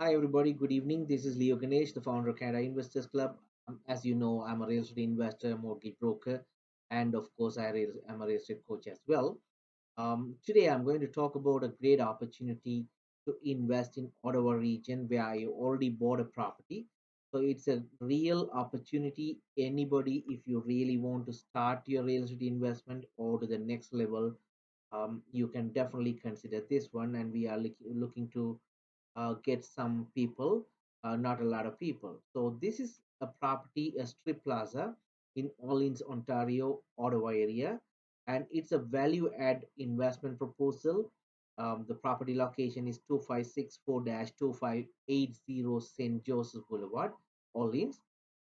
Hi, everybody. Good evening. This is Leo Ganesh, the founder of Canada Investors Club. As you know, I'm a real estate investor, mortgage broker, and of course, I'm a real estate coach as well. Today, I'm going to talk about a great opportunity to invest in Ottawa region where I already bought a property. So it's a real opportunity. Anybody, if you really want to start your real estate investment or to the next level, you can definitely consider this one. And we are looking to get some people, not a lot of people. So this is a property, a strip plaza in Orleans, Ontario, Ottawa area, and it's a value add investment proposal. The property location is 2564-2580 St. Joseph Boulevard, Orleans.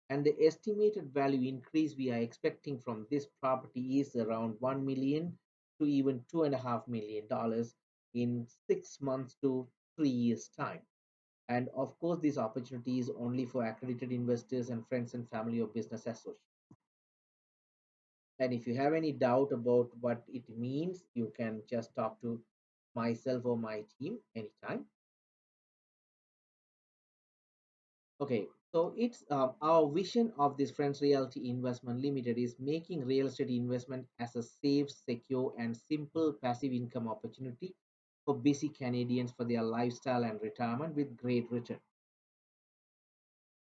And the estimated value increase we are expecting from this property is around 1 million to even $2.5 million in 6 months to 3 years time. And of course, this opportunity is only for accredited investors and friends and family or business associates. And if you have any doubt about what it means, you can just talk to myself or my team anytime. Okay, so it's our vision of this Friends Realty Investment Limited is making real estate investment as a safe, secure, and simple passive income opportunity for busy Canadians for their lifestyle and retirement with great return.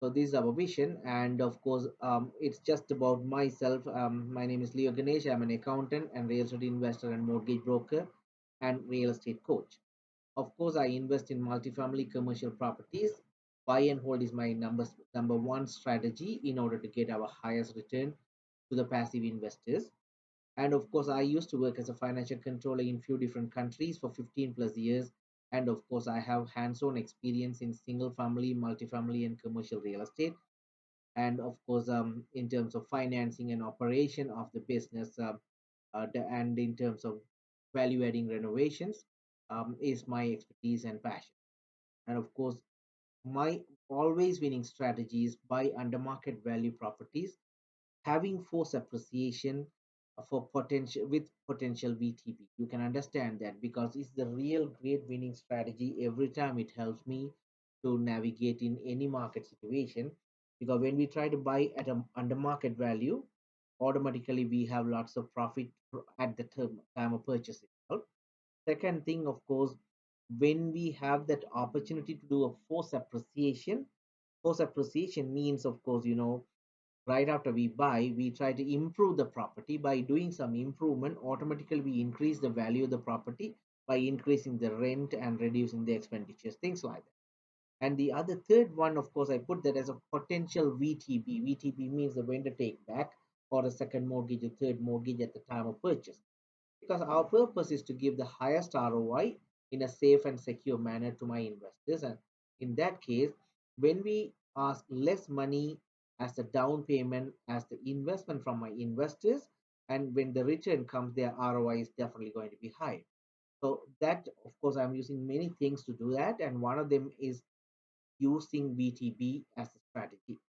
So this is our vision, and of course, it's just about myself. My name is Leo Ganesh. I'm an accountant and real estate investor and mortgage broker and real estate coach. Of course, I invest in multifamily commercial properties. Buy and hold is my number one strategy in order to get our highest return to the passive investors. And of course, I used to work as a financial controller in few different countries for 15 plus years. And of course, I have hands-on experience in single family, multifamily, and commercial real estate. And of course, in terms of financing and operation of the business, and in terms of value adding renovations, is my expertise and passion. And of course, my always winning strategy is buy under market value properties having force appreciation for potential with potential VTP. You can understand that because it's the real great winning strategy. Every time it helps me to navigate in any market situation. Because when we try to buy at a under market value, automatically we have lots of profit at the time of purchase itself. Second thing, of course, when we have that opportunity to do a force appreciation means, of course, right after we buy, we try to improve the property. By doing some improvement, automatically we increase the value of the property by increasing the rent and reducing the expenditures, things like that. And the other third one, of course, I put that as a potential VTB. VTB means the vendor take back or a second mortgage or third mortgage at the time of purchase, because our purpose is to give the highest ROI in a safe and secure manner to my investors. And in that case, when we ask less money as a down payment as the investment from my investors, and when the return comes, their ROI is definitely going to be high. So that, of course, I'm using many things to do that, and one of them is using VTB as a strategy.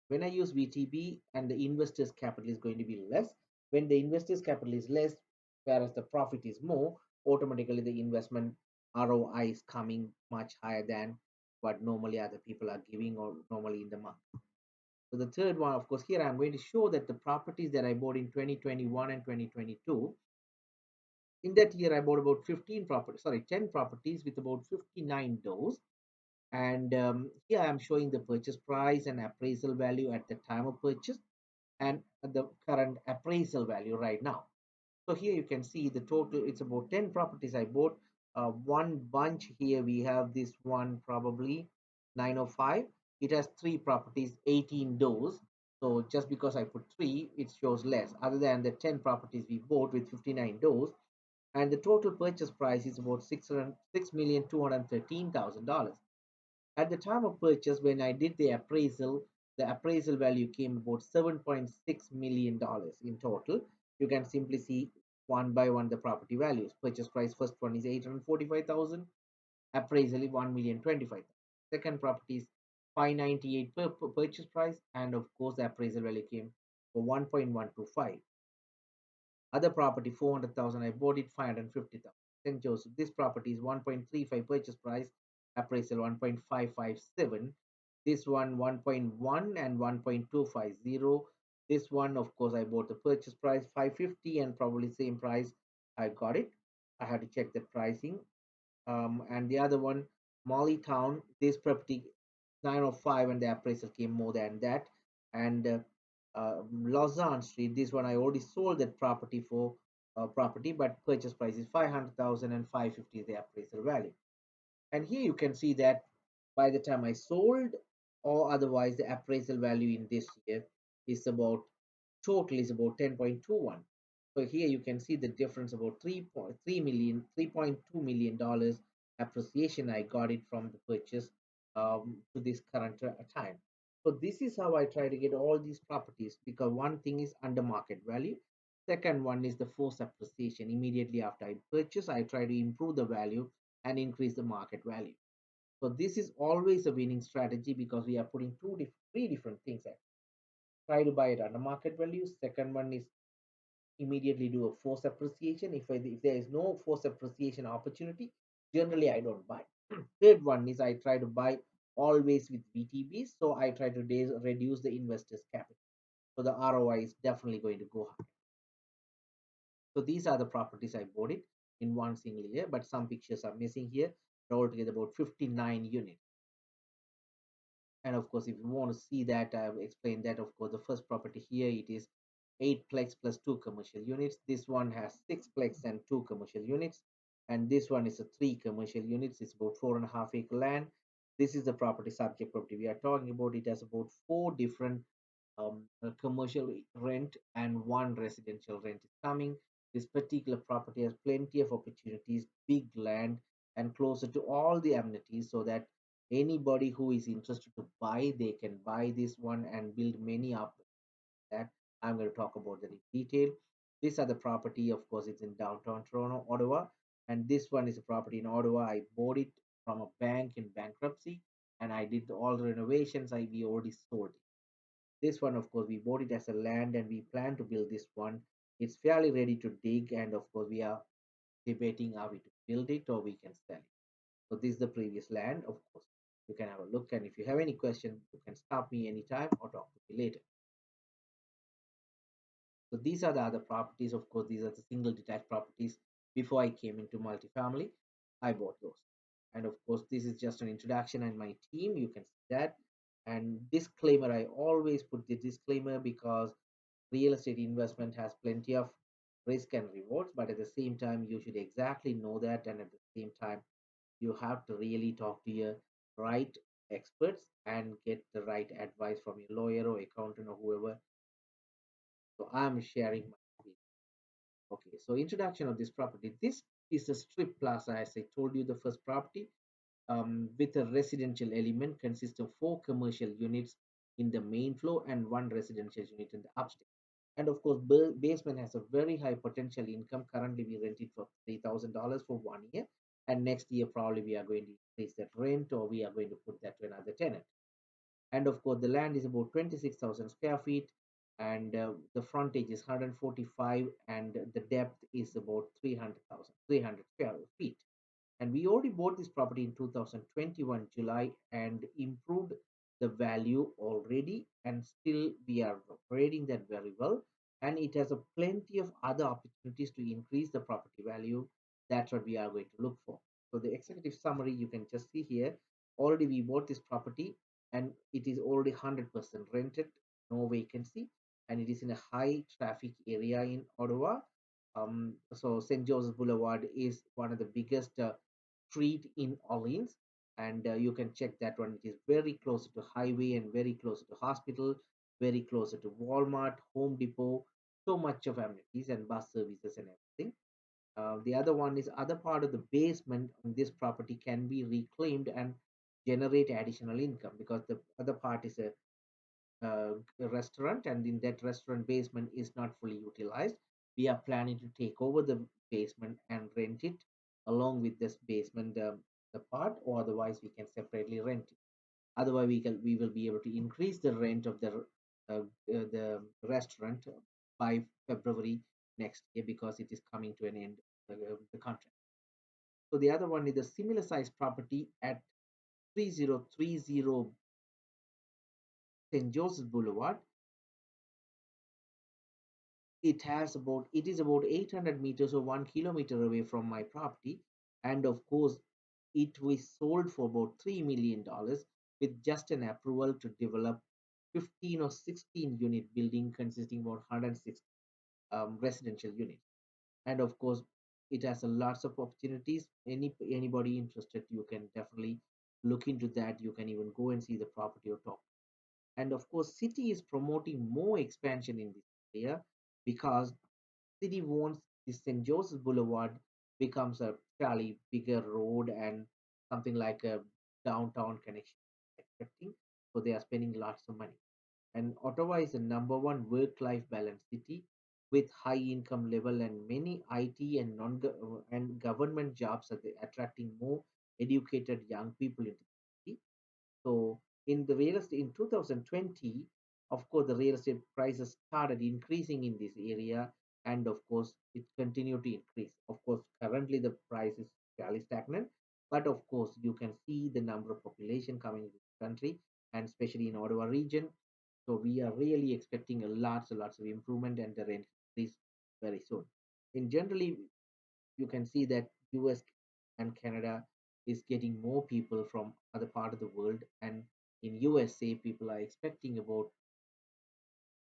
When I use VTB and the investor's capital is going to be less, when the investor's capital is less, whereas the profit is more, automatically the investment ROI is coming much higher than what normally other people are giving or normally in the market. So the third one, of course, here I'm going to show that the properties that I bought in 2021 and 2022, in that year I bought about 10 properties with about 59 doors. And here I'm showing the purchase price and appraisal value at the time of purchase and the current appraisal value right now. So here you can see the total, it's about 10 properties I bought. One bunch here, we have this one probably 905. It has three properties, 18 doors. So just because I put three, it shows less. Other than the 10 properties we bought with 59 doors, and the total purchase price is about $6,213,000. At the time of purchase, when I did the appraisal value came about $7.6 million in total. You can simply see one by one the property values. Purchase price first one is 845,000, appraisal is 1,025,000. Second property is 598 per purchase price, and of course the appraisal value came for 1.125. Other property 400,000, I bought it 550,000. St. Joseph, this property is 1.35 purchase price, appraisal 1.557. This one 1.1 and 1.250. This one, of course, I bought the purchase price 550 and probably same price I got it. I had to check the pricing. And the other one, Molly Town, this property 905 and the appraisal came more than that. And Lausanne Street, this one I already sold that property for property, but purchase price is 500,000 and 550 is the appraisal value. And here you can see that by the time I sold or otherwise, the appraisal value in this year is about total is about 10.21. So here you can see the difference about 3.3 million, $3.2 million appreciation I got it from the purchase to this current time. So this is how I try to get all these properties, because one thing is under market value. Second one is the forced appreciation. Immediately after I purchase, I try to improve the value and increase the market value. So this is always a winning strategy because we are putting three different things at. Try to buy it under market value. Second one is immediately do a force appreciation. If there is no force appreciation opportunity, generally I don't buy. Third one is I try to buy always with VTBs. So I try to reduce the investor's capital. So the ROI is definitely going to go high. So these are the properties I bought it in one single year, but some pictures are missing here. Altogether about 59 units. And of course, if you want to see that, I've explained that. Of course, the first property here, it is 8 plex plus 2 commercial units. This one has 6 plex and 2 commercial units, and this one is a 3 commercial units. It's about 4.5 acre land. This is the property, subject property we are talking about. It has about four different commercial rent and one residential rent is coming. This particular property has plenty of opportunities, big land, and closer to all the amenities, so that anybody who is interested to buy, they can buy this one and build many up. That I'm going to talk about that in detail. These are the property, of course, it's in downtown Toronto, Ottawa, and this one is a property in Ottawa. I bought it from a bank in bankruptcy, and I did all the renovations. We already sold it. This one, of course, we bought it as a land and we plan to build this one. It's fairly ready to dig, and of course, we are debating are we to build it or we can sell it. So this is the previous land, of course. You can have a look, and if you have any question, you can stop me anytime or talk to me later. So these are the other properties. Of course, these are the single detached properties. Before I came into multifamily, I bought those. And of course, this is just an introduction and my team. You can see that. And disclaimer, I always put the disclaimer because real estate investment has plenty of risk and rewards, but at the same time, you should exactly know that. And at the same time, you have to really talk to your right experts and get the right advice from your lawyer or accountant or whoever. So I'm sharing my opinion. Okay, so introduction of this property. This is a strip plaza, as I told you, the first property with a residential element consists of four commercial units in the main floor and one residential unit in the upstairs. And of course, basement has a very high potential income. Currently, we rent it for $3,000 for 1 year, and next year probably we are going to increase that rent or we are going to put that to another tenant. And of course, the land is about 26,000 square feet, and the frontage is 145, and the depth is about 300 square feet. And we already bought this property in 2021 July and improved the value already, and still we are operating that very well, and it has a plenty of other opportunities to increase the property value. That's what we are going to look for. So the executive summary, you can just see here, already we bought this property and it is already 100% rented, no vacancy, and it is in a high traffic area in Ottawa. So St. Joseph Boulevard is one of the biggest street in Orleans, and you can check that one. It is very close to highway and very close to hospital, very close to Walmart, Home Depot, so much of amenities and bus services and everything. The other one is other part of the basement on this property can be reclaimed and generate additional income, because the other part is a restaurant, and in that restaurant basement is not fully utilized. We are planning to take over the basement and rent it along with this basement, the part, or otherwise we can separately rent it. Otherwise we will be able to increase the rent of the restaurant by February next year, because it is coming to an end, the contract. So the other one is a similar size property at 3030 St. Joseph Boulevard. It is about 800 meters or 1 kilometer away from my property, and of course it was sold for about $3 million with just an approval to develop 15 or 16 unit building consisting about 106 residential units. And of course it has a lots of opportunities. Anybody interested, you can definitely look into that. You can even go and see the property or talk. And of course city is promoting more expansion in this area because city wants the St. Joseph Boulevard becomes a fairly bigger road and something like a downtown connection expecting. So they are spending lots of money. And Ottawa is the number one work-life balance city with high income level and many IT and non and government jobs are attracting more educated young people into the city. So in the real estate in 2020, of course, the real estate prices started increasing in this area, and of course, it continued to increase. Of course, currently the price is fairly stagnant, but of course, you can see the number of population coming to the country, and especially in Ottawa region. So we are really expecting a lots of improvement and the rent increase very soon. In generally, you can see that US and Canada is getting more people from other part of the world, and in USA people are expecting about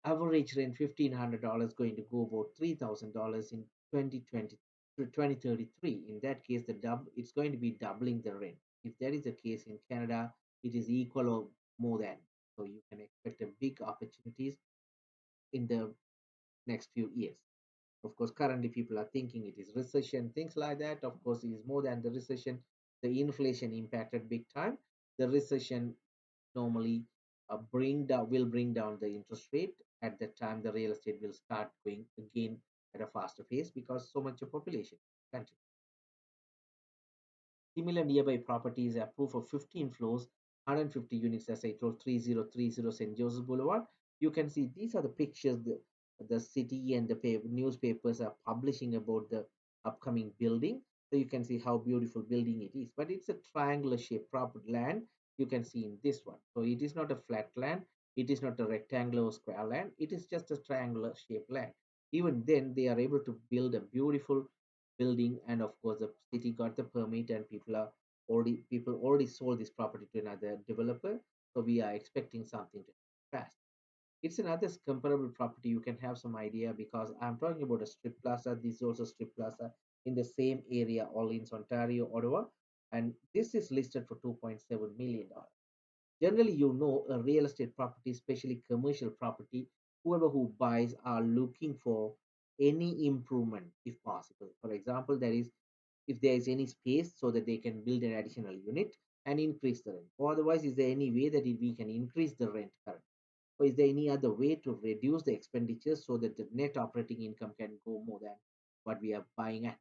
average rent $1,500 going to go about $3,000 in 2020 to 2033. In that case it's going to be doubling the rent. If that is the case in Canada, it is equal or more than. So you can expect a big opportunities in the next few years. Of course, currently people are thinking it is recession, things like that. Of course, it is more than the recession. The inflation impacted big time. The recession normally bring down the interest rate. At that time, the real estate will start going again at a faster pace because so much of population country. Similar nearby properties are proof of 15 floors, 150 units, as I told, 3030 St. Joseph Boulevard. You can see these are the pictures the city and the newspapers are publishing about the upcoming building. So you can see how beautiful building it is. But it's a triangular shaped property land. You can see in this one. So it is not a flat land. It is not a rectangular or square land. It is just a triangular shaped land. Even then, they are able to build a beautiful building, and of course the city got the permit and people already sold this property to another developer. So we are expecting something to pass. It's another comparable property. You can have some idea because I'm talking about a strip plaza. This is also strip plaza in the same area, Orleans, Ontario, Ottawa, and this is listed for $2.7 million. Generally, a real estate property, especially commercial property, whoever who buys are looking for any improvement if possible. For example, if there is any space so that they can build an additional unit and increase the rent. Or otherwise, is there any way that we can increase the rent current? Or is there any other way to reduce the expenditures so that the net operating income can go more than what we are buying at?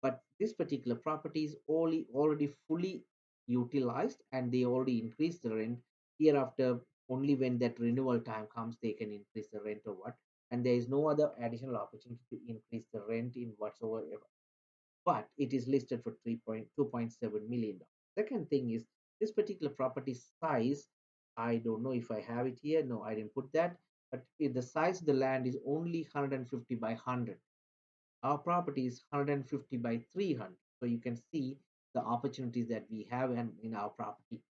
But this particular property is already fully utilized and they already increased the rent. Hereafter, only when that renewal time comes, they can increase the rent or what. And there is no other additional opportunity to increase the rent in whatsoever. But it is listed for $2.7 million. Second thing is this particular property size. I don't know if I have it here. No, I didn't put that. But if the size of the land is only 150 by 100. Our property is 150 by 300. So you can see the opportunities that we have in our property.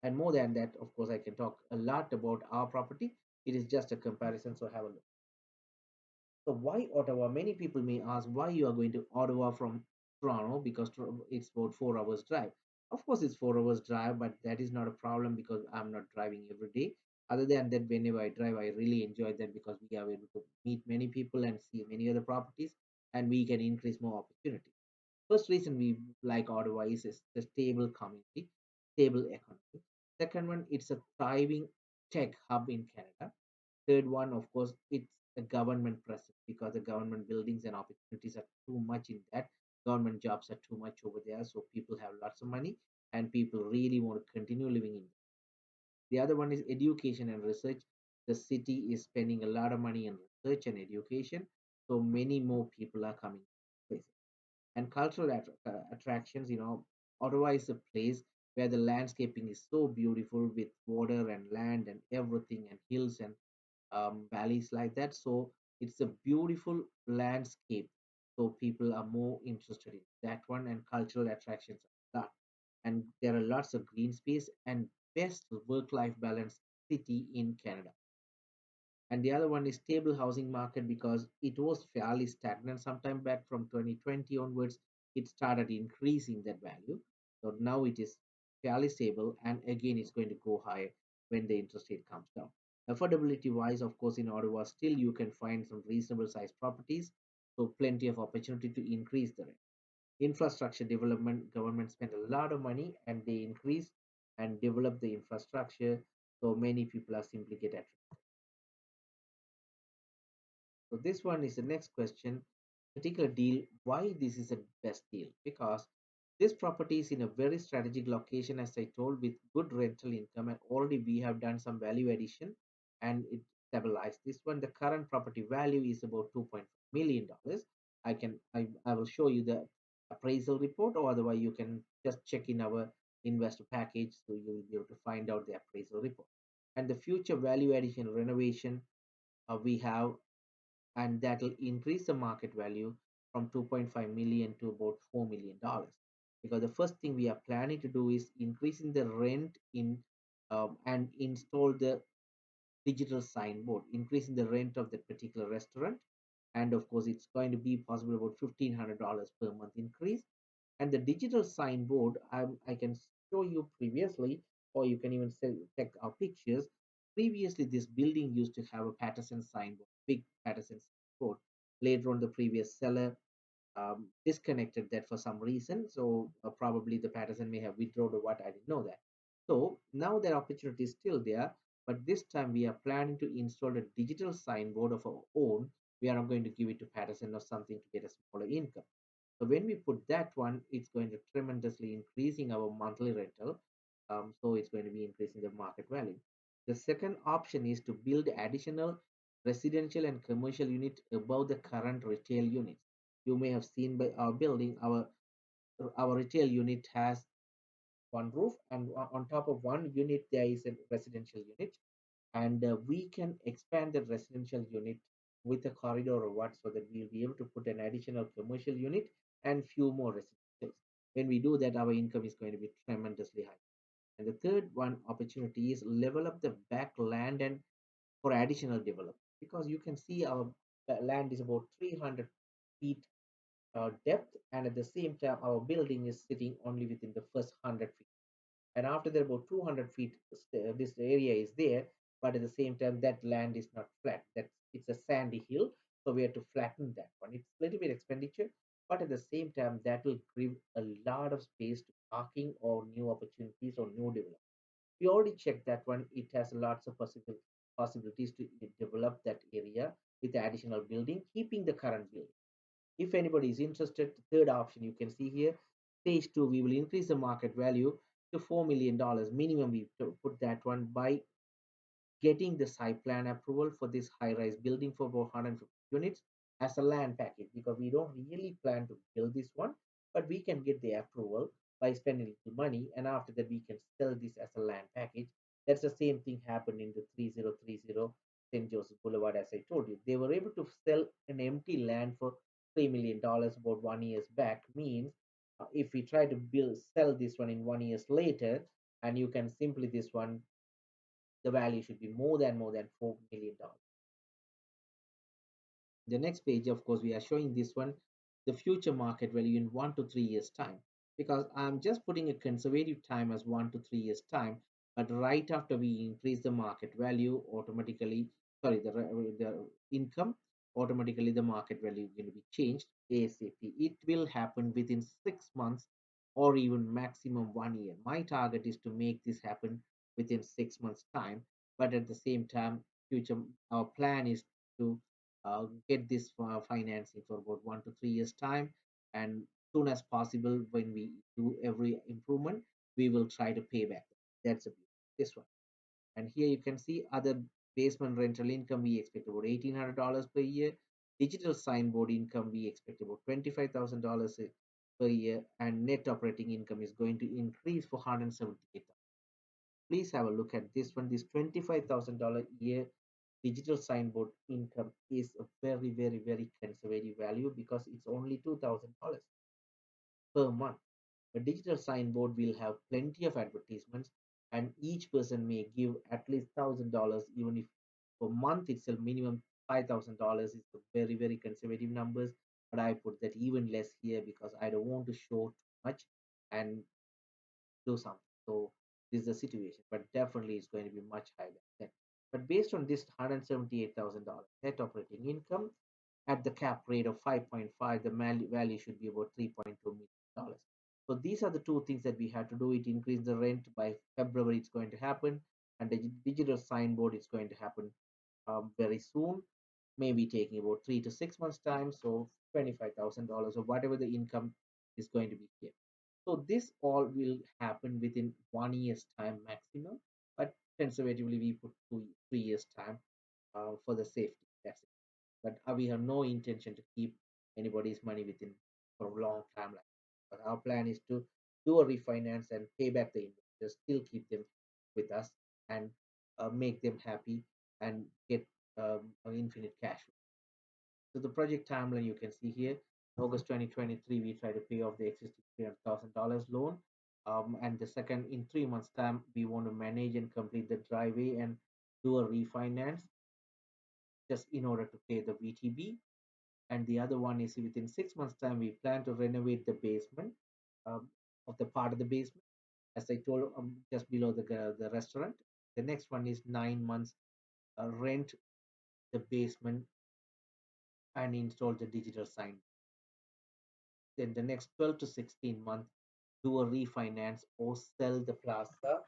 And more than that, of course, I can talk a lot about our property. It is just a comparison. So have a look. So why Ottawa? Many people may ask why you are going to Ottawa from Toronto because it's about 4 hours drive. Of course, it's 4 hours drive, but that is not a problem because I'm not driving every day. Other than that, whenever I drive, I really enjoy that because we are able to meet many people and see many other properties, and we can increase more opportunity. First reason we like Ottawa is the stable community, stable economy. Second one, it's a thriving tech hub in Canada. Third one, of course, it's a government presence because the government buildings and opportunities are too much in that. Government jobs are too much over there, so people have lots of money and people really want to continue living in. The other one is education and research. The city is spending a lot of money on research and education, so many more people are coming to places. And cultural attractions, Ottawa is a place where the landscaping is so beautiful with water and land and everything and hills and valleys like that. So it's a beautiful landscape. So people are more interested in that one, and cultural attractions are that. And there are lots of green space and best work-life balance city in Canada. And the other one is stable housing market because it was fairly stagnant sometime back from 2020 onwards. It started increasing that value. So now it is fairly stable, and again it's going to go higher when the interest rate comes down. Affordability wise, of course, in Ottawa still you can find some reasonable sized properties, so plenty of opportunity to increase the rent. Infrastructure development, government spend a lot of money and they increase and develop the infrastructure, so many people are simply get attracted. So this one is the next question. Particular deal, why this is a best deal? Because this property is in a very strategic location, as I told, with good rental income, and already we have done some value addition and it stabilized. This one, the current property value is about $2.5 million. I will show you the appraisal report, or otherwise you can just check in our investor package, so you will be able to find out the appraisal report. And the future value addition renovation, we have, and that will increase the market value from 2.5 million to about $4 million, because the first thing we are planning to do is increasing the rent in and install the digital signboard, increasing the rent of that particular restaurant. And of course it's going to be possible about $1,500 per month increase. And the digital signboard, I can show you previously, or you can even check our pictures. Previously, this building used to have a Patterson signboard, big Patterson signboard. Later on, the previous seller disconnected that for some reason. So probably the Patterson may have withdrawn or what, I didn't know that. So now that opportunity is still there, but this time we are planning to install a digital signboard of our own. We are not going to give it to Patterson or something to get a smaller income. So when we put that one, it's going to tremendously increasing our monthly rental. So it's going to be increasing the market value. The second option is to build additional residential and commercial unit above the current retail units. You may have seen by our building, our retail unit has one roof, and on top of one unit there is a residential unit, and we can expand the residential unit with a corridor or what, so that we'll be able to put an additional commercial unit and few more residentials. When we do that, our income is going to be tremendously high. And the third one opportunity is level up the back land and for additional development, because you can see our land is about 300 feet depth, and at the same time our building is sitting only within the first 100 feet, and after that about 200 feet this area is there, but at the same time that land is not flat, that it's a sandy hill. So we have to flatten that one. It's a little bit expenditure, but at the same time that will give a lot of space to parking or new opportunities or new development. We already checked that one. It has lots of possibilities to develop that area with the additional building, keeping the current building. If anybody is interested, third option you can see here, stage two, we will increase the market value to $4 million minimum. We put that one by getting the site plan approval for this high-rise building for about 150 units as a land package, because we don't really plan to build this one, but we can get the approval by spending little money, and after that we can sell this as a land package. That's the same thing happened in the 3030 St. Joseph Boulevard. As I told you, they were able to sell an empty land for $3 million about 1 years back. Means if we try to sell this one in 1 years later, and you can simply this one, the value should be more than $4 million. The next page, of course, we are showing this one, the future market value in 1 to 3 years time, because I'm just putting a conservative time as 1 to 3 years time, but right after we increase the market value automatically, sorry, the income, automatically the market value is going to be changed ASAP. It will happen within 6 months or even maximum 1 year. My target is to make this happen within 6 months time, but at the same time, future our plan is to get this financing for about 1 to 3 years time, and soon as possible when we do every improvement, we will try to pay back. That's a this one. And here you can see other basement rental income, we expect about $1,800 per year. Digital signboard income, we expect about $25,000 per year, and net operating income is going to increase for 178. Please have a look at this one. This $25,000 year digital signboard income is a very, very, very conservative value because it's only $2,000 per month. A digital signboard will have plenty of advertisements, and each person may give at least $1,000, even if per month itself minimum $5,000 is a very, very conservative numbers. But I put that even less here because I don't want to show too much and do something. So this is the situation, but definitely it's going to be much higher than that. But based on this $178,000 net operating income at the cap rate of 5.5, the value should be about $3.2 million. So these are the two things that we have to do. It increase the rent by February, it's going to happen, and the digital signboard is going to happen very soon, maybe taking about 3 to 6 months time. So $25,000 or whatever the income is going to be here. So this all will happen within 1 year's time maximum, but conservatively we put 3 years time for the safety. That's it. But we have no intention to keep anybody's money within for a long time. Like, but our plan is to do a refinance and pay back the investors, still keep them with us, and make them happy and get an infinite cash flow. So the project timeline you can see here, August 2023, we try to pay off the existing $300,000 loan. And the second, in 3 months time, we want to manage and complete the driveway and do a refinance just in order to pay the VTB. And the other one is within 6 months time, we plan to renovate the basement of the part of the basement, as I told, just below the restaurant. The next one is 9 months, rent the basement and install the digital sign. Then the next 12 to 16 months, do a refinance or sell the plaza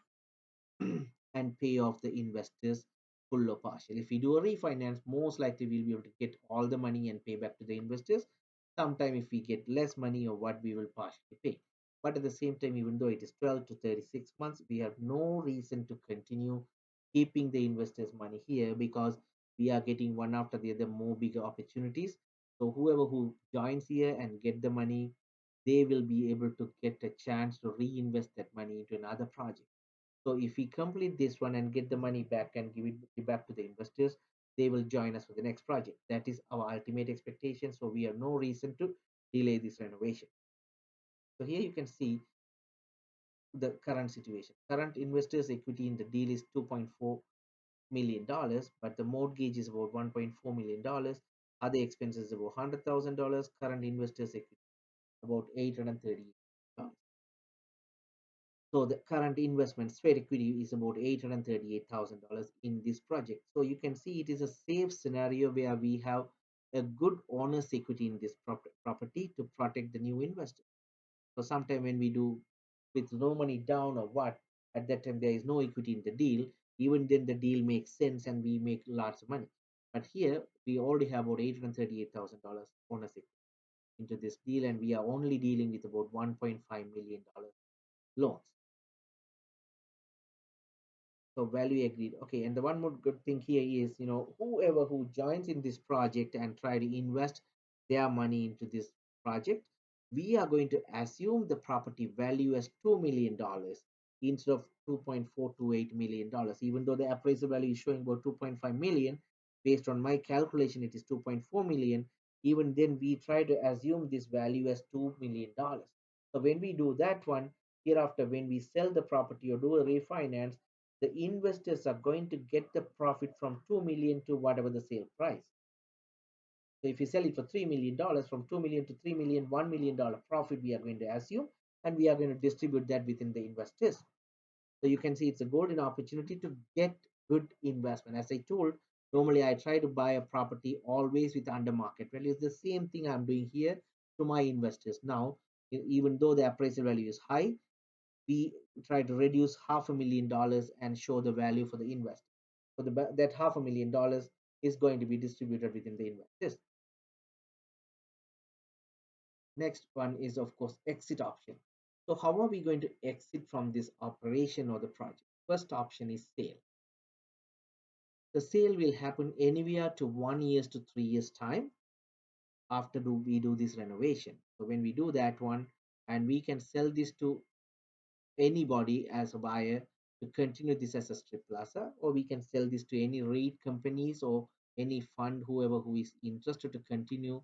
and pay off the investors full or partial. If we do a refinance, most likely we'll be able to get all the money and pay back to the investors. Sometime if we get less money or what, we will partially pay. But at the same time, even though it is 12 to 36 months, we have no reason to continue keeping the investors' money here because we are getting one after the other more bigger opportunities. So whoever who joins here and get the money, they will be able to get a chance to reinvest that money into another project. So if we complete this one and get the money back and give it back to the investors, they will join us for the next project. That is our ultimate expectation. So we have no reason to delay this renovation. So here you can see the current situation. Current investors' equity in the deal is $2.4 million, but the mortgage is about $1.4 million. Other expenses about $100,000. Current investors' equity about $830,000. So the current investment sweat equity is about $838,000 in this project. So you can see it is a safe scenario where we have a good owner's equity in this property to protect the new investor. So sometime when we do with no money down or what, at that time there is no equity in the deal. Even then the deal makes sense and we make lots of money. But here we already have about $838,000 owner's equity into this deal, and we are only dealing with about $1.5 million loans. So value agreed. Okay, and the one more good thing here is, whoever who joins in this project and try to invest their money into this project, we are going to assume the property value as $2 million instead of $2.428 million. Even though the appraisal value is showing about 2.5 million, based on my calculation, it is 2.4 million. Even then, we try to assume this value as $2 million. So when we do that one, hereafter, when we sell the property or do a refinance, the investors are going to get the profit from 2 million to whatever the sale price. So if you sell it for $3 million, from 2 million to 3 million, $1 million profit we are going to assume, and we are going to distribute that within the investors. So you can see it's a golden opportunity to get good investment. As I told, normally I try to buy a property always with under market value. It's the same thing I'm doing here to my investors. Now, even though the appraisal value is high, we try to reduce $500,000 and show the value for the investor. So that $500,000 is going to be distributed within the investors. Next one is, of course, exit option. So how are we going to exit from this operation or the project? First option is sale. The sale will happen anywhere to 1 year to 3 years time after we do this renovation. So when we do that one, and we can sell this to anybody as a buyer to continue this as a strip plaza, or we can sell this to any REIT companies or any fund, whoever who is interested to continue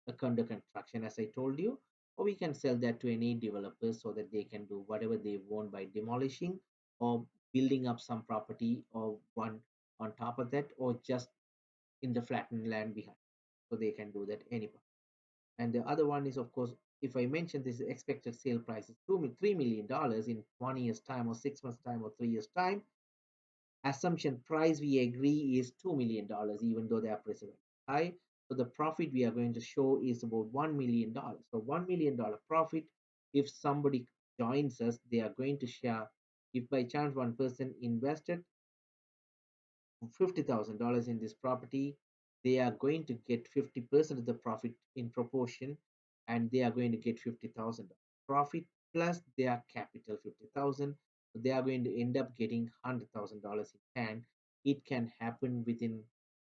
a condo construction, as I told you, or we can sell that to any developers so that they can do whatever they want by demolishing or building up some property or one on top of that, or just in the flattened land behind. So they can do that anywhere. And the other one is, of course, if I mention this expected sale price is $3 million in 1 year's time, or 6 months' time, or 3 years' time, assumption price we agree is $2 million, even though they are present high. So the profit we are going to show is about $1 million. So $1 million profit. If somebody joins us, they are going to share. If by chance one person invested $50,000 in this property, they are going to get 50% of the profit in proportion, and they are going to get 50,000 profit plus their capital 50,000. So they are going to end up getting $100,000 in hand. It can happen within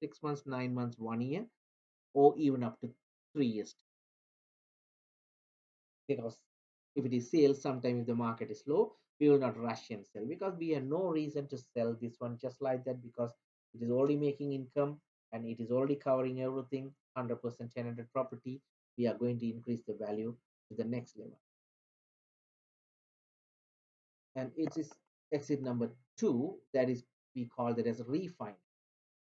6 months, 9 months, 1 year, or even up to 3 years, because if it is sales, sometime if the market is low, we will not rush and sell, because we have no reason to sell this one just like that, because it is already making income and it is already covering everything. 100% tenanted property, we are going to increase the value to the next level. And it is exit number two, that is, we call that as a refinance.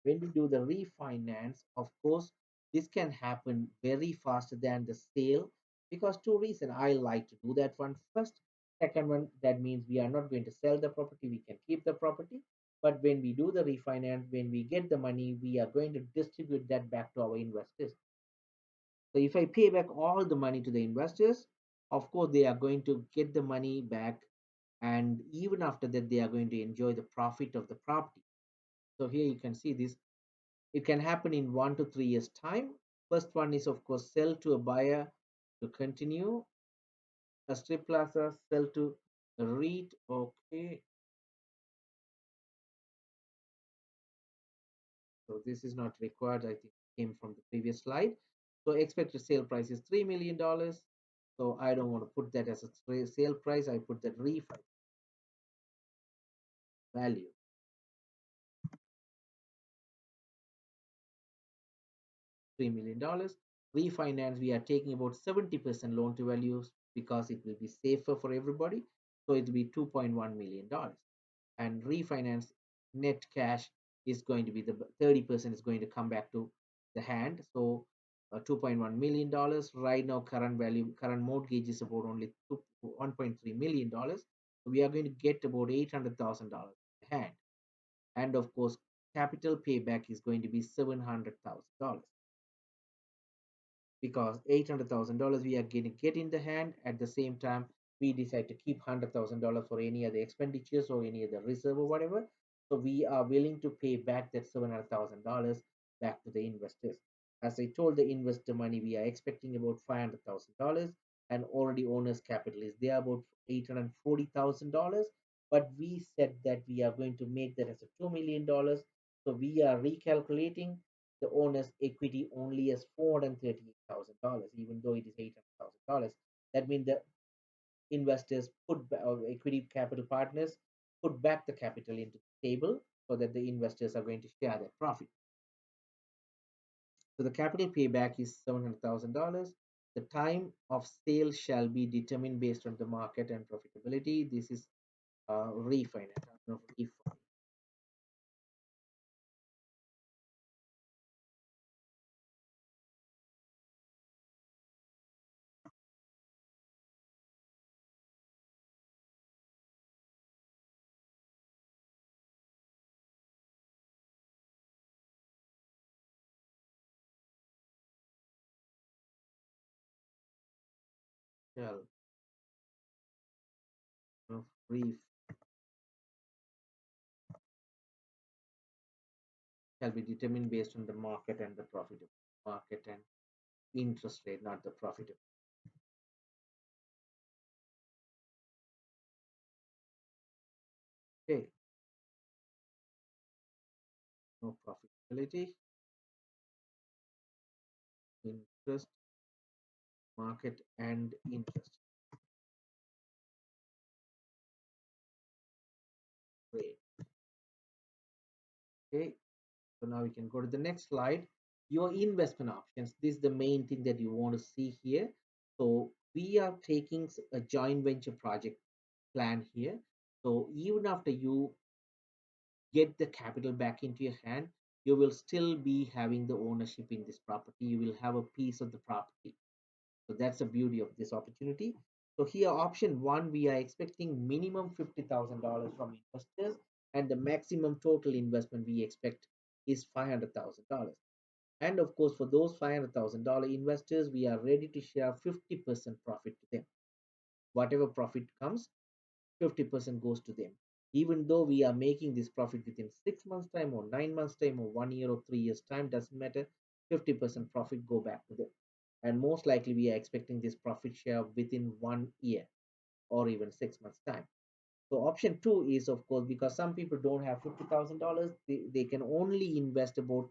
When we do the refinance, of course, this can happen very faster than the sale, because two reasons I like to do that one. First, second one, that means we are not going to sell the property, we can keep the property. But when we do the refinance, when we get the money, we are going to distribute that back to our investors. So if I pay back all the money to the investors, of course, they are going to get the money back. And even after that, they are going to enjoy the profit of the property. So here you can see this. It can happen in 1 to 3 years' time. First one is, of course, sell to a buyer to continue a strip plaza, sell to a REIT. Okay, so this is not required. I think came from the previous slide. So expected sale price is $3 million. So I don't want to put that as a sale price. I put that refi value. $3 million. Refinance, we are taking about 70% loan to value, because it will be safer for everybody. So it will be $2.1 million. And refinance net cash is going to be the 30% is going to come back to the hand. So $2.1 million right now. Current value, current mortgage is about only $1.3 million. So we are going to get about $800,000 in hand. And of course, capital payback is going to be $700,000, because $800,000 we are going to get in the hand. At the same time, we decide to keep $100,000 for any other expenditures or any other reserve or whatever. So we are willing to pay back that $700,000 back to the investors. As I told the investor money, we are expecting about $500,000, and already owner's capital is there about $840,000. But we said that we are going to make that as a $2 million. So we are recalculating the owner's equity only as $438,000, even though it is $800,000. That means the investors or equity capital partners put back the capital into the table, so that the investors are going to share that profit. So the capital payback is $700,000. The time of sale shall be determined based on the market and profitability. This is refinance. Shall re shall be determined based on the market and the profit market and interest rate, not the profit. Okay, no profitability, interest, market, and interest. Okay, so now we can go to the next slide. Your investment options. This is the main thing that you want to see here. So we are taking a joint venture project plan here. So even after you get the capital back into your hand, you will still be having the ownership in this property. You will have a piece of the property. So that's the beauty of this opportunity. So here, option one, we are expecting minimum $50,000 from investors, and the maximum total investment we expect is $500,000. And of course, for those $500,000 investors, we are ready to share 50% profit to them. Whatever profit comes, 50% goes to them. Even though we are making this profit within 6 months' time, or 9 months' time, or 1 year or 3 years' time, doesn't matter. 50% profit go back to them. And most likely, we are expecting this profit share within 1 year or even 6 months' time. So option two is, of course, because some people don't have $50,000, they can only invest about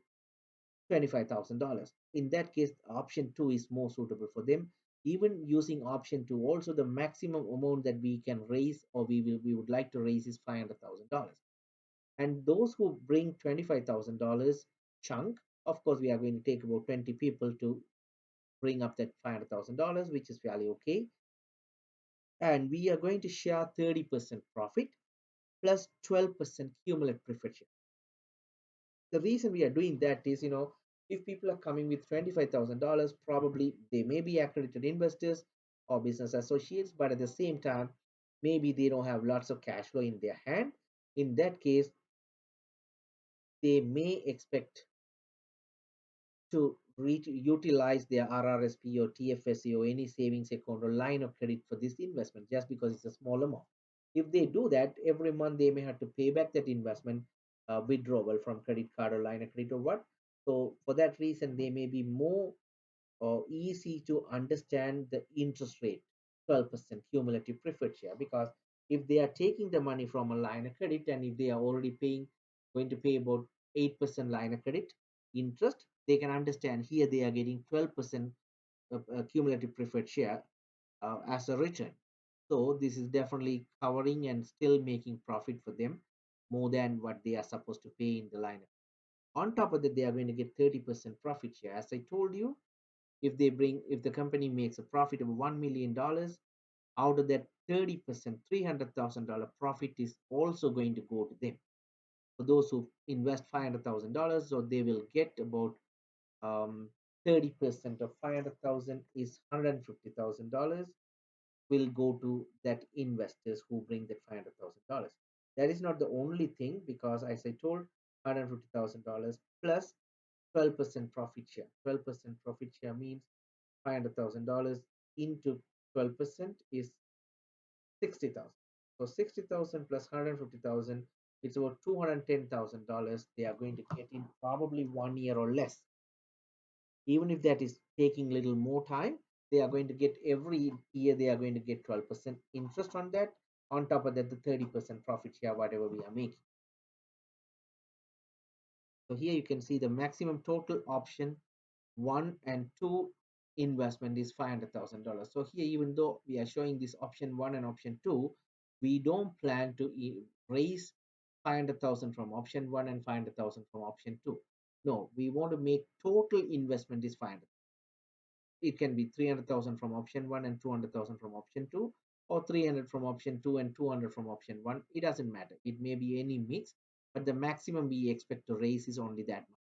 $25,000. In that case, option two is more suitable for them. Even using option two, also the maximum amount that we can raise, or we would like to raise, is $500,000. And those who bring $25,000 chunk, of course, we are going to take about 20 people to bring up that $500,000, which is fairly okay. And we are going to share 30% profit plus 12% cumulative preferred share. The reason we are doing that is, if people are coming with $25,000, probably they may be accredited investors or business associates, but at the same time, maybe they don't have lots of cash flow in their hand. In that case, they may expect to utilize their RRSP or TFSA or any savings account or line of credit for this investment just because it's a small amount. If they do that, every month they may have to pay back that investment withdrawal from credit card or line of credit or what. So for that reason, they may be more easy to understand the interest rate, 12% cumulative preferred share, because if they are taking the money from a line of credit, and if they are already going to pay about 8% line of credit interest, they can understand here they are getting 12% cumulative preferred share as a return. So this is definitely covering and still making profit for them more than what they are supposed to pay in the line. On top of that, they are going to get 30% profit share. As I told you, if the company makes a profit of $1 million, out of that 30%, $300,000 profit is also going to go to them. For those who invest $500,000, so they will get about 30% of 500,000 is $150,000 will go to that investors who bring that $500,000. That is not the only thing, because as I told, $150,000 plus 12% profit share. 12% profit share means $500,000 into 12% is 60,000. So 60,000 plus 150,000, it's about $210,000 they are going to get in probably 1 year or less. Even if that is taking a little more time, they are going to get every year, they are going to get 12% interest on that. On top of that, the 30% profit share, whatever we are making. So here you can see the maximum total option one and two investment is $500,000. So here, even though we are showing this option one and option two, we don't plan to raise 500,000 from option one and 500,000 from option two. No, we want to make total investment is 500. It can be 300,000 from option one and 200,000 from option two, or 300 from option two and 200 from option one. It doesn't matter. It may be any mix, but the maximum we expect to raise is only that much.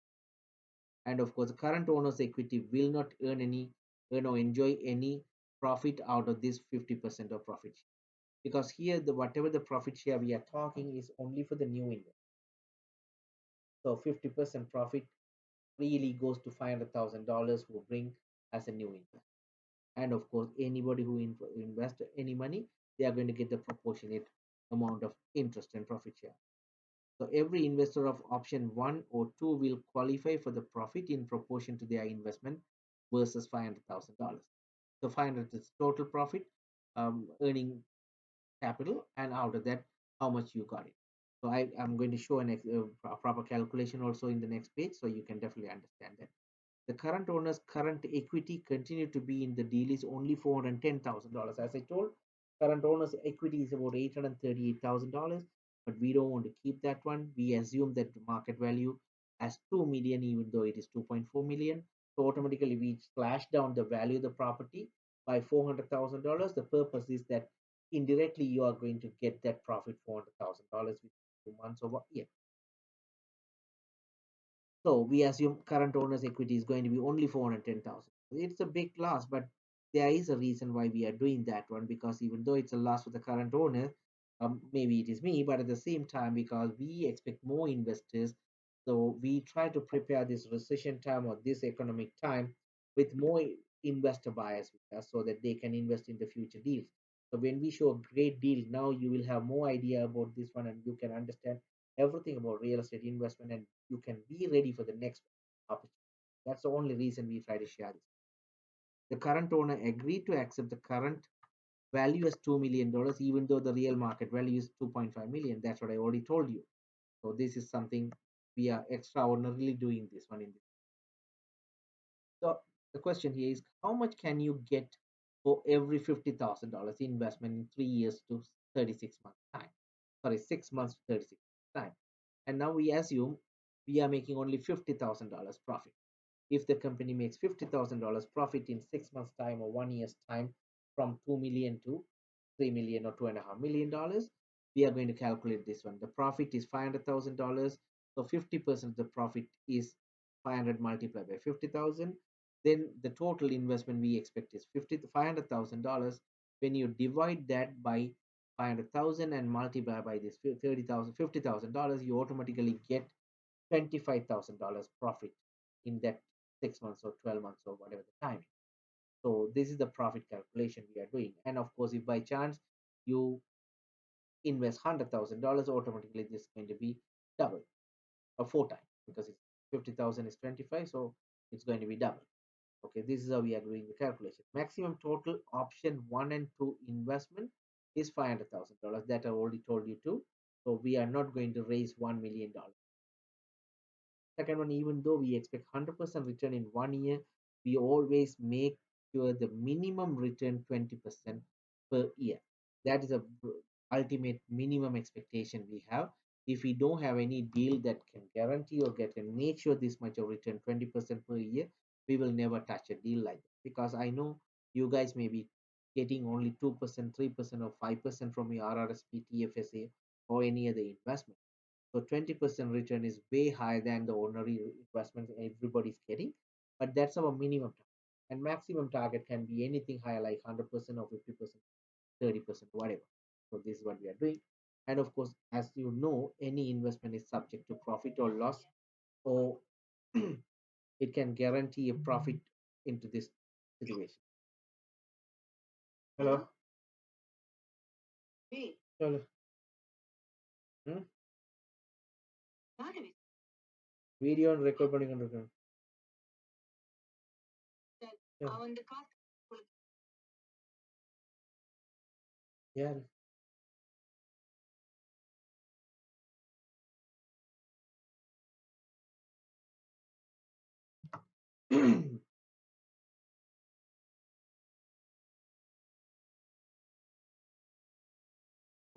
And of course, the current owner's equity will not earn or enjoy any profit out of this 50% of profit share. Because here, the whatever the profit share we are talking is only for the new investor. So 50% profit really goes to $500,000 who bring as a new investor. And of course, anybody who invest any money, they are going to get the proportionate amount of interest and profit share. So every investor of option one or two will qualify for the profit in proportion to their investment versus $500,000. So 500 is total profit, earning capital, and out of that, how much you got it. So I'm going to show a proper calculation also in the next page, so you can definitely understand that. The current owner's current equity continue to be in the deal is only $410,000. As I told, current owner's equity is about $838,000. but we don't want to keep that one. We assume that the market value as 2 million, even though it is 2.4 million. So automatically we slash down the value of the property by $400,000. The purpose is that indirectly you are going to get that profit $400,000 within 2 months or a year. So we assume current owner's equity is going to be only 410,000. It's a big loss, but there is a reason why we are doing that one, because even though it's a loss for the current owner, maybe it is me, but at the same time, because we expect more investors, so we try to prepare this recession time or this economic time with more investor buyers with us so that they can invest in the future deals. So when we show a great deal, now you will have more idea about this one and you can understand everything about real estate investment and you can be ready for the next opportunity. That's the only reason we try to share this. The current owner agreed to accept the current value as $2 million, even though the real market value is 2.5 million. That's what I already told you. So this is something we are extraordinarily doing this one in this. So the question here is how much can you get for every $50,000 investment in 3 years to 36 months time? Sorry, 6 months to 36 months time. And now we assume we are making only $50,000 profit. If the company makes $50,000 profit in 6 months time or 1 year's time from 2 million to 3 million or $2.5 million, we are going to calculate this one. The profit is $500,000. So 50% of the profit is 500 multiplied by 50,000. Then the total investment we expect is $500,000. When you divide that by 500,000 and multiply by this 30,000, $50,000, you automatically get $25,000 profit in that 6 months or 12 months or whatever the time. So this is the profit calculation we are doing. And of course, if by chance you invest $100,000, automatically this is going to be double or 4 times because it's 50,000 is 25, so it's going to be double. Okay, this is how we are doing the calculation. Maximum total option 1 and 2 investment is $500,000. That I already told you too. So we are not going to raise $1 million. Second one, even though we expect 100% return in 1 year, we always make sure the minimum return 20% per year. That is a ultimate minimum expectation we have. If we don't have any deal that can guarantee or get and make sure this much of return 20% per year, we will never touch a deal like that. Because I know you guys may be getting only 2%, 3%, or 5% from your RRSP, TFSA, or any other investment. So 20% return is way higher than the ordinary investment everybody's getting, but that's our minimum target. And maximum target can be anything higher like 100% or 50%, 30%, whatever. So this is what we are doing. And of course, as you know, any investment is subject to profit or loss, or it can guarantee a profit into this situation. Hello? Hello. Hmm? Video and record பண்ணிக்கொண்டிருக்கேன். Yeah.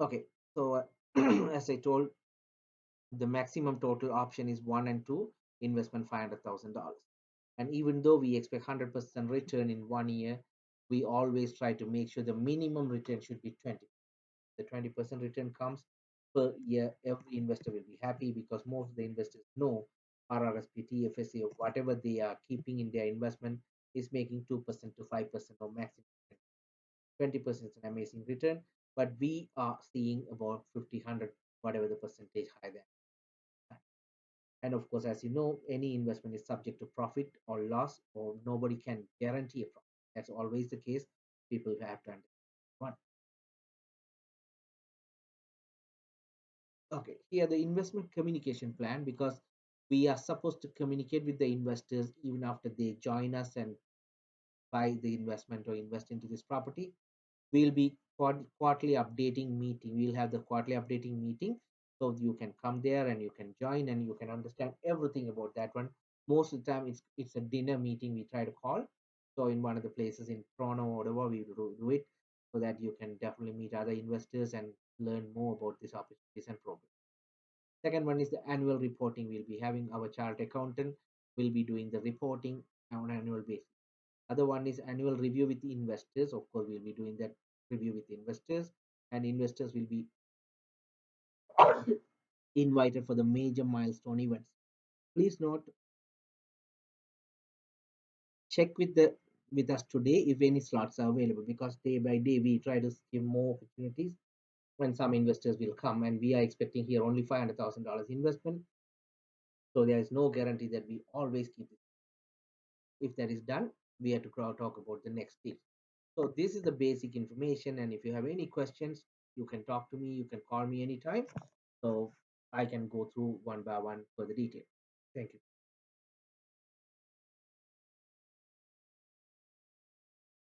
Okay, so as I told, the maximum total option is 1 and 2 investment $500,000. And even though we expect 100% return in 1 year, we always try to make sure the minimum return should be 20. The 20% return comes per year. Every investor will be happy because most of the investors know RRSP, TFSA, or whatever they are keeping in their investment is making 2% to 5% or maximum 20% is an amazing return, but we are seeing about 50, 100, whatever the percentage higher than that. And of course, as you know, any investment is subject to profit or loss, or nobody can guarantee a profit. That's always the case. People have to understand. One. Okay, here the investment communication plan, because we are supposed to communicate with the investors even after they join us and buy the investment or invest into this property. We'll be quarterly updating meeting. We'll have the quarterly updating meeting, so you can come there and you can join and you can understand everything about that one. Most of the time it's a dinner meeting we try to call, so in one of the places in Toronto or whatever we do it, so that you can definitely meet other investors and learn more about these opportunities and problems. Second one is the annual reporting. We'll be having our chart accountant will be doing the reporting on an annual basis. Other one is annual review with the investors. Of course, we'll be doing that review with the investors, and investors will be invited for the major milestone events. Please note, check with us today if any slots are available, because day by day we try to give more opportunities when some investors will come, and we are expecting here only $500,000 investment, so there is no guarantee that we always keep it. If that is done, we have to talk about the next stage. So this is the basic information, and if you have any questions, you can talk to me, you can call me anytime, so I can go through one by one for the detail. Thank you.